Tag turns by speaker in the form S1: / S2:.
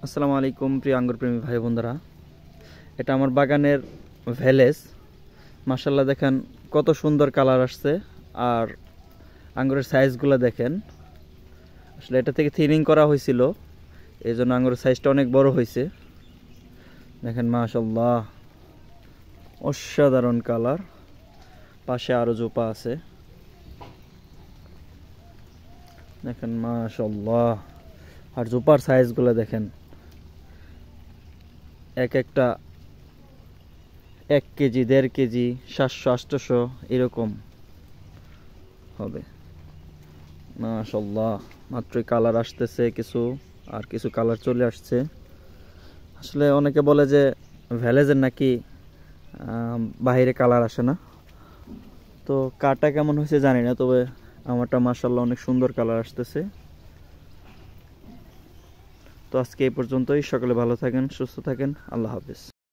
S1: আসসালামু আলাইকুম প্রিয় আঙ্গুর প্রেমী ভাই বোনেরা, এটা আমার বাগানের ভ্যালেজ। মাশাআল্লাহ, দেখেন কত সুন্দর কালার আসছে। আর আঙ্গুরের সাইজগুলো দেখেন, আসলে এটা থেকে থিনিং করা হয়েছিল, এই জন্য আঙ্গুরের সাইজটা অনেক বড় হয়েছে। দেখেন মাশাআল্লাহ, অসাধারণ কালার। পাশে আরো জোপা আছে, দেখেন মাশাআল্লাহ। আর জোপার সাইজগুলো দেখেন, এক একটা 1 কেজি 1.5 কেজি 700-800 এরকম হবে। মাশাআল্লাহ, মাত্রই কালার আসতেছে কিছু, আর কিছু কালার চলে আসছে। আসলে অনেকে বলে যে ভ্যালেজের নাকি বাইরে কালার আসে না, তো কারটা কেমন হয়েছে জানি না, তবে আমারটা মাশাআল্লাহ অনেক সুন্দর কালার আসতেছে। তো আজকে এই পর্যন্তই। সকলে ভালো থাকেন, সুস্থ থাকেন। আল্লাহ হাফেজ।